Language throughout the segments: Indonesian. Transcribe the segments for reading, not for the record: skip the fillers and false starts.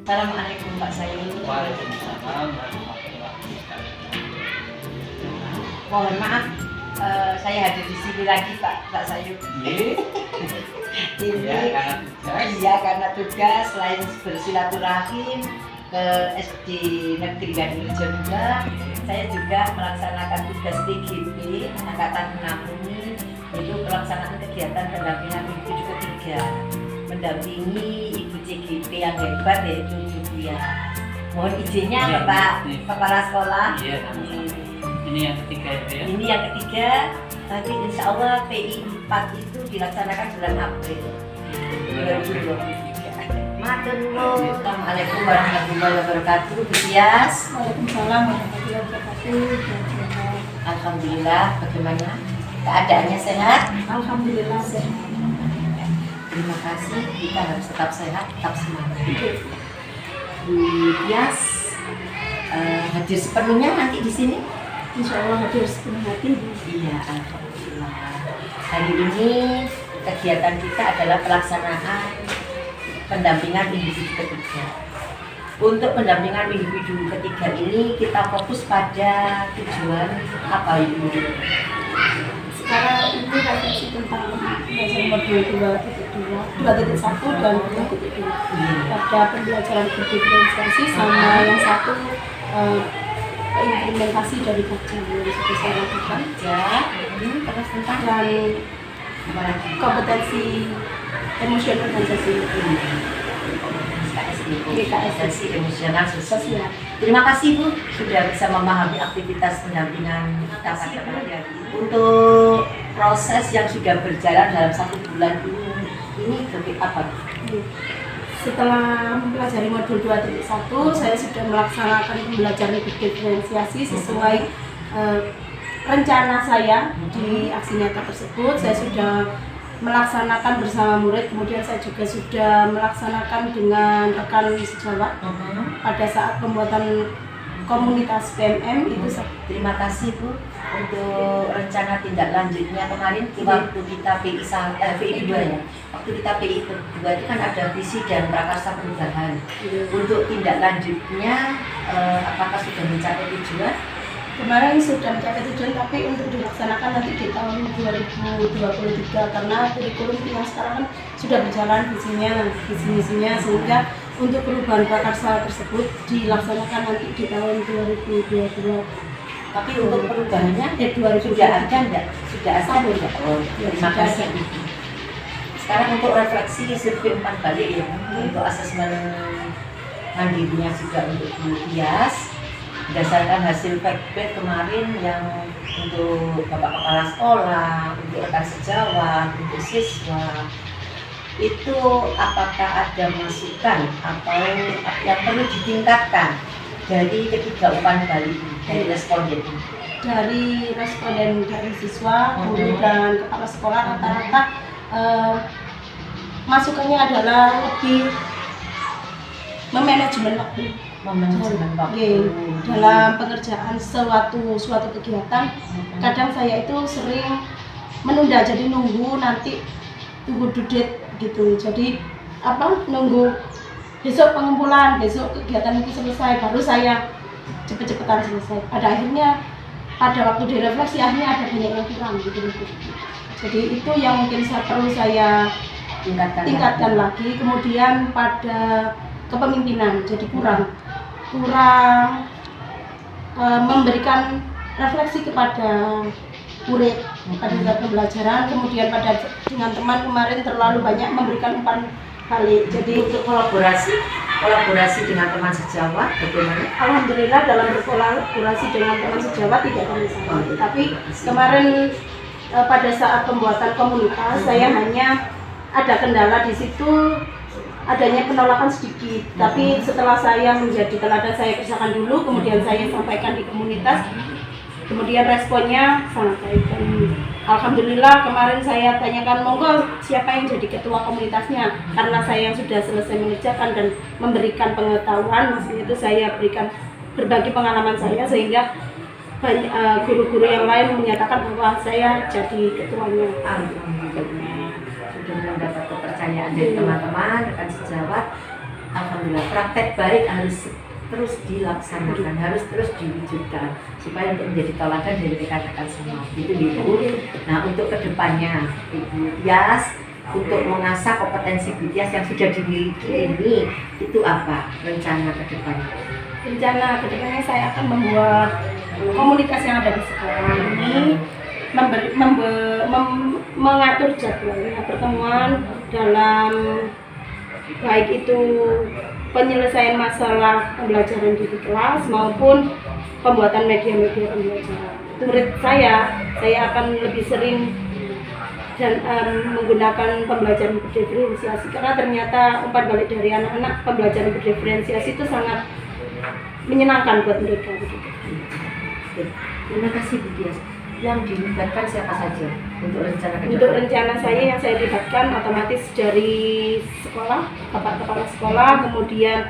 Assalamualaikum Pak Sayur. Waalaikumsalam warahmatullahi wabarakatuh. Mohon maaf, saya hadir di sini lagi Pak Sayur. Iya, karena tugas selain bersilaturahim ke SD Negeri Gadirejo 2, saya juga melaksanakan tugas TGP Angkatan 6 ini, yaitu pelaksanaan kegiatan pendampingan ibu ketiga, mendampingi ibu CGP yang hebat yaitu Julia. Mohon izinnya Ya, Bapak ya. Kepala Sekolah. Iya, ini yang ketiga ya. Ini yang ketiga, nanti insya Allah PI 4 itu dilaksanakan bulan April 2023. Matur nuwun. Assalamualaikum warahmatullahi wabarakatuh. Bias. Waalaikumsalam warahmatullahi wabarakatuh. Alhamdulillah, bagaimana keadaannya sehat? Alhamdulillah sehat. Terima kasih, kita harus tetap sehat, tetap semangat. Bu Bias hadir sepenuhnya nanti di sini. Insya Allah hadir sepenuh hati. Iya, alhamdulillah. Hari ini kegiatan kita adalah pelaksanaan pendampingan individu ketiga. Untuk pendampingan individu ketiga ini kita fokus pada tujuan apa Ibu? Sekarang ini refleksi tentang pembelajaran modul 2.1 dan 2.2. Pada pembelajaran berdiferensiasi sama yang satu implementasi dari kajian yang sudah saya lakukan. Terus tentang Dan apa lagi? kompetensi emosional organisasi Kompetensi emosional sosial. Terima kasih Bu sudah bisa memahami aktivitas pendampingan kita pada hari ini. Untuk proses yang sudah berjalan dalam 1 bulan ini seperti apa? Setelah mempelajari modul 2.1, saya sudah melaksanakan pembelajaran berdiferensiasi sesuai rencana saya di aksi nyata tersebut. Saya sudah melaksanakan bersama murid, kemudian saya juga sudah melaksanakan dengan rekan sejawat pada saat pembuatan komunitas PMM itu. Terima kasih Bu untuk rencana tindak lanjutnya kemarin waktu kita PI 2 ya. Waktu kita PI 2 itu kan ada visi dan prakarsa perubahan. Untuk tindak lanjutnya apakah sudah mencapai tujuan? Kemarin sudah mencapai tujuan, tapi untuk dilaksanakan nanti di tahun 2023 karena kurikulum yang sekarang kan sudah berjalan visi-misinya, sehingga untuk perubahan prakarsa tersebut dilaksanakan nanti di tahun 2022. Tapi untuk perubahannya 2023 sudah ada enggak? Sudah ada enggak? Oh, Ya, terima sudah kasih. ada. Sekarang untuk refleksi survei 4 balik ya, untuk asesmen mandirinya juga untuk Bu Bias. Berdasarkan hasil feedback kemarin yang untuk Bapak Kepala Sekolah, untuk rekan sejawat, untuk siswa, itu apakah ada masukan atau yang perlu ditingkatkan dari ketiga umpan balik ini, dari responden? Dari responden dari siswa, guru dan kepala sekolah rata-rata masukannya adalah lebih memanajemen waktu. Dalam pengerjaan suatu kegiatan, kadang saya itu sering menunda, jadi nunggu nanti tunggu due date gitu. Jadi nunggu besok pengumpulan, besok kegiatan itu selesai, baru saya cepet-cepetan selesai. Pada akhirnya pada waktu direfleksi akhirnya ada banyak yang kurang gitu. Jadi itu yang mungkin perlu saya tingkatkan lagi. Kemudian pada kepemimpinan, jadi kurang memberikan refleksi kepada murid pada saat pembelajaran. Kemudian dengan teman kemarin terlalu banyak memberikan umpan balik. Jadi Untuk kolaborasi dengan teman sejawat bagaimana? alhamdulillah dalam berkolaborasi dengan teman sejawat tidak ada masalah. Tapi kemarin pada saat pembuatan komunitas saya hanya ada kendala di situ, adanya penolakan sedikit. Tapi setelah saya menjadi teladan, saya kerjakan dulu, kemudian saya sampaikan di komunitas, kemudian responnya sangat baik. Dan alhamdulillah kemarin saya tanyakan, monggo siapa yang jadi ketua komunitasnya, karena saya yang sudah selesai mengerjakan dan memberikan pengetahuan, maksudnya itu saya berikan berbagi pengalaman saya, sehingga banyak guru-guru yang lain menyatakan bahwa saya jadi ketuanya. Alhamdulillah sudah mendapat kepercayaan dari teman-teman rekan sejawat. alhamdulillah praktek baik harus terus dilaksanakan, harus terus diwujudkan supaya untuk menjadi teladan dari rekan-rekan semua. Itu Bu. Nah, untuk kedepannya Ibu Tias untuk mengasah kompetensi Bu Tias yang sudah dimiliki ini, itu apa rencana kedepannya? Rencana kedepannya saya akan membuat komunitas yang ada di sekolah ini, mengatur jadwalnya pertemuan dalam baik itu penyelesaian masalah pembelajaran di kelas maupun pembuatan media-media pembelajaran. Menurut saya akan lebih sering dan menggunakan pembelajaran berdiferensiasi karena ternyata umpan balik dari anak-anak pembelajaran berdiferensiasi itu sangat menyenangkan buat mereka. Terima kasih Bu Tias. Yang dilibatkan siapa saja untuk rencana kedepan? Untuk rencana saya yang saya libatkan otomatis dari sekolah, kepala sekolah, kemudian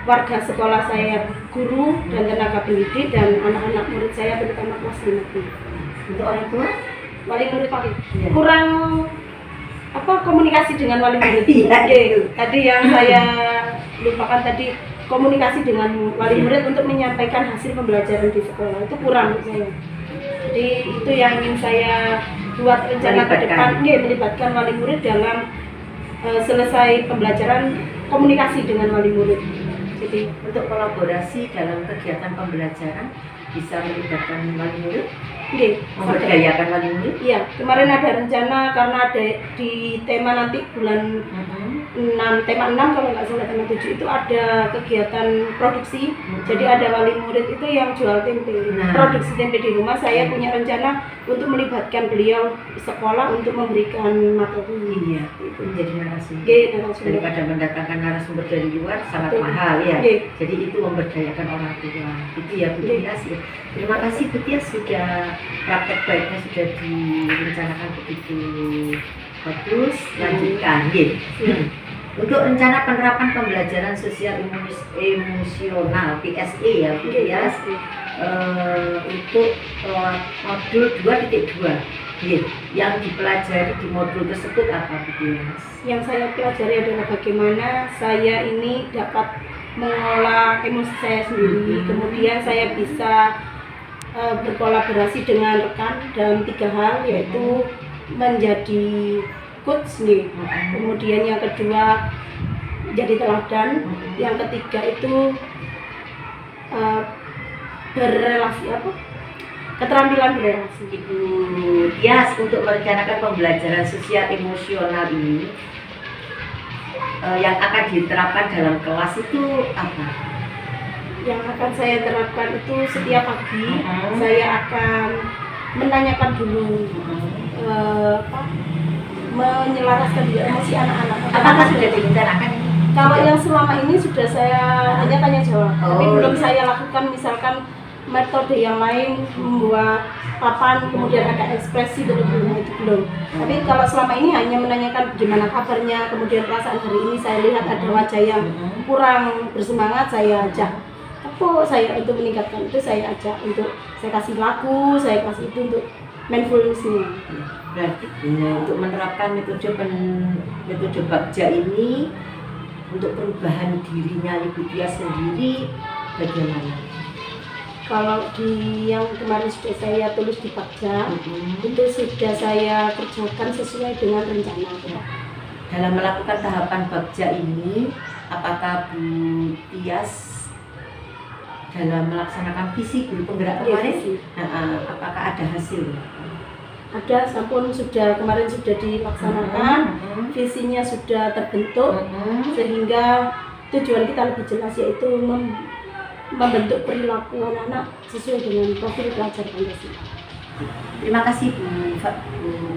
warga sekolah saya, guru dan tenaga pendidik dan anak-anak murid saya terutama kelas 5. Untuk orang tua? Wali murid kurang komunikasi dengan wali murid. Tadi yang saya lupakan tadi, komunikasi dengan wali murid untuk menyampaikan hasil pembelajaran di sekolah itu kurang saya. Jadi itu yang ingin saya buat rencana ke depan, melibatkan wali murid dalam selesai pembelajaran komunikasi dengan wali murid. Jadi untuk kolaborasi dalam kegiatan pembelajaran bisa melibatkan wali murid, memberdayakan wali murid. Iya, kemarin ada rencana karena ada di tema nanti bulan 6, tema 6 kalau nggak salah tema 7 itu ada kegiatan produksi. Jadi ada wali murid itu yang jual tempe, produksi tempe di rumah. Saya punya rencana untuk melibatkan beliau di sekolah untuk memberikan materi. Iya, itu menjadi narasumber. Narasumber. Daripada mendatangkan narasumber dari luar sangat mahal ya. Jadi itu memberdayakan orang tua. Itu ya Bu Tias. Terima kasih Bu Tias sudah praktek baiknya sudah direncanakan begitu bagus. Lanjutkan. Untuk rencana penerapan pembelajaran sosial emosional PSE ya Bu Tias, untuk modul 2.2 yang dipelajari di modul tersebut apa Bu Tias? Yang saya pelajari adalah bagaimana saya ini dapat mengolah emosi saya sendiri, kemudian saya bisa berkolaborasi dengan rekan dalam 3 hal, yaitu menjadi coach nih. Kemudian yang kedua jadi teladan, yang ketiga itu berrelasi keterampilan berrelasi. Ibu Tias untuk merencanakan pembelajaran sosial emosional ini yang akan diterapkan dalam kelas itu apa? Yang akan saya terapkan itu setiap pagi saya akan menanyakan dulu menyelaraskan juga emosi anak-anak. Apakah sudah direncanakan ini? Kalau yang selama ini sudah saya hanya tanya jawab, tapi belum saya lakukan misalkan metode yang lain membuat papan kemudian ada ekspresi itu belum. Tapi kalau selama ini hanya menanyakan gimana kabarnya, kemudian perasaan hari ini saya lihat ada wajah yang kurang bersemangat, saya ajak saya untuk meningkatkan itu, saya ajak untuk saya kasih lagu, saya kasih itu untuk mindfulness-nya. Berarti untuk menerapkan metode Bagja ini untuk perubahan dirinya Ibu Tias sendiri bagaimana? Kalau di yang kemarin sudah saya tulis di Bagja, itu sudah saya kerjakan sesuai dengan rencana. Dalam melakukan tahapan Bagja ini, apakah Bu Tias dalam melaksanakan visi guru penggerak kemarin, apakah ada hasil? Ada, sampun kemarin sudah dilaksanakan, visinya sudah terbentuk, sehingga tujuan kita lebih jelas, yaitu membentuk perilaku anak-anak sesuai dengan profil pelajar Pancasila. Terima kasih Bu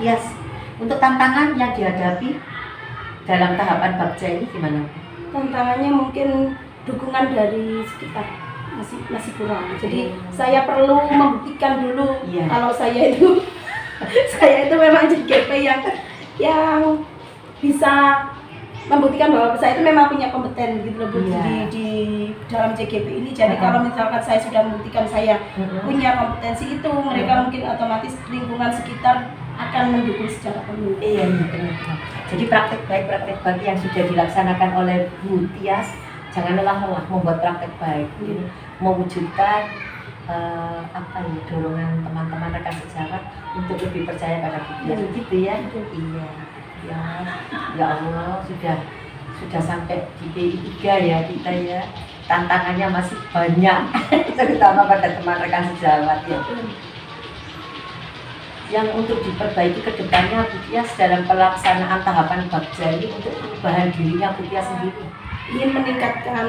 Tias. Untuk tantangan yang dihadapi dalam tahapan Bagja ini gimana? Tantangannya mungkin dukungan dari sekitar masih kurang. Jadi saya perlu membuktikan dulu kalau saya itu memang JGP yang bisa membuktikan bahwa saya itu memang punya kompeten gitu loh di dalam JGP ini. Jadi kalau misalkan saya sudah membuktikan saya punya kompetensi itu, mereka mungkin otomatis lingkungan sekitar akan mendukung secara penuh. Iya. Jadi praktek baik yang sudah dilaksanakan oleh Bu Tias, jangan lelah-lelah membuat praktek baik, mewujudkan dorongan teman-teman rekan sejawat untuk lebih percaya pada Bu Tias, gitu ya. Iya, ya Allah, sudah sampai di PI 3 ya kita ya. Tantangannya masih banyak, terutama pada teman rekan sejawat ya. Yang untuk diperbaiki ke depannya Bu Tias dalam pelaksanaan tahapan Bagja ini untuk perubahan dirinya Bu Tias sendiri. Ingin meningkatkan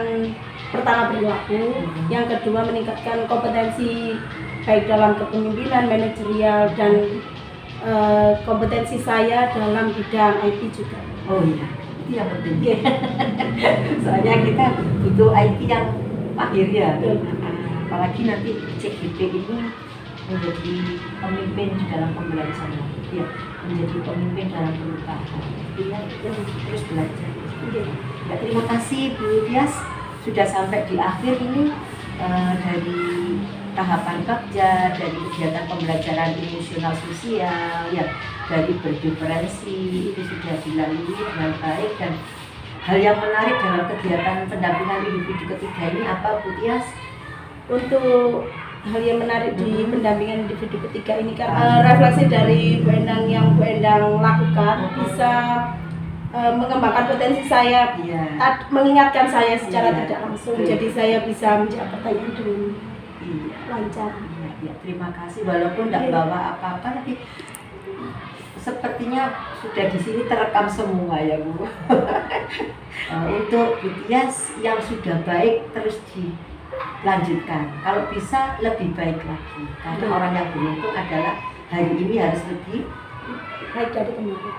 pertama perilaku, yang kedua meningkatkan kompetensi baik dalam kepemimpinan, manajerial, dan kompetensi saya dalam bidang IT juga. Oh iya, itu yang penting. Soalnya kita butuh IT yang mahir ya. Apalagi nanti CGP ini menjadi pemimpin di dalam pembelajaran, ya, menjadi pemimpin dalam perubahan. Iya, terus belajar. Ya, terima kasih Bu Tias, sudah sampai di akhir ini dari tahapan Bagja, dari kegiatan pembelajaran emosional sosial, ya, dari berdiferensi itu sudah dilalui dengan baik. Dan hal yang menarik dalam kegiatan pendampingan individu ketiga ini apa Bu Tias? Untuk hal yang menarik di pendampingan individu ketiga ini kan refleksi dari Bu Endang yang Bu Endang lakukan bisa mengembangkan potensi saya, mengingatkan saya secara tidak langsung, jadi saya bisa menjawab pertanyaan dengan lancar. Ya, terima kasih, walaupun tidak bawa apa-apa tapi sepertinya sudah di sini terekam semua ya Bu. Untuk Bu Tias yang sudah baik terus dilanjutkan, kalau bisa lebih baik lagi, karena orang yang beruntung adalah hari ini harus lebih baik dari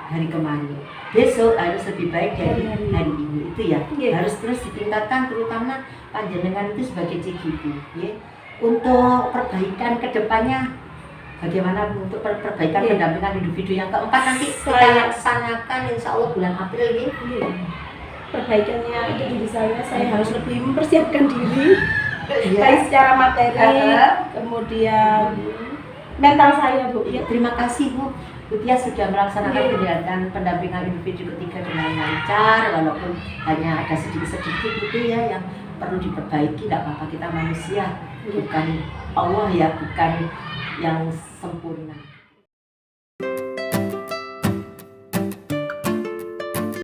hari kemarin, besok harus lebih baik dari hari ini, itu ya. Harus terus ditingkatkan, terutama panjenengan itu sebagai CGP ya. Untuk perbaikan kedepannya bagaimana, untuk perbaikan pendampingan individu yang keempat nanti kita laksanakan insya Allah bulan April ya. Perbaikannya itu diri saya harus lebih mempersiapkan diri baik secara materi, kemudian mental saya Bu. Ya, terima kasih Bu Tias sudah melaksanakan kegiatan pendampingan individu ketiga dengan lancar, walaupun hanya ada sedikit-sedikit gitu ya yang perlu diperbaiki. Tidak apa-apa, kita manusia, bukan Allah ya, bukan yang sempurna.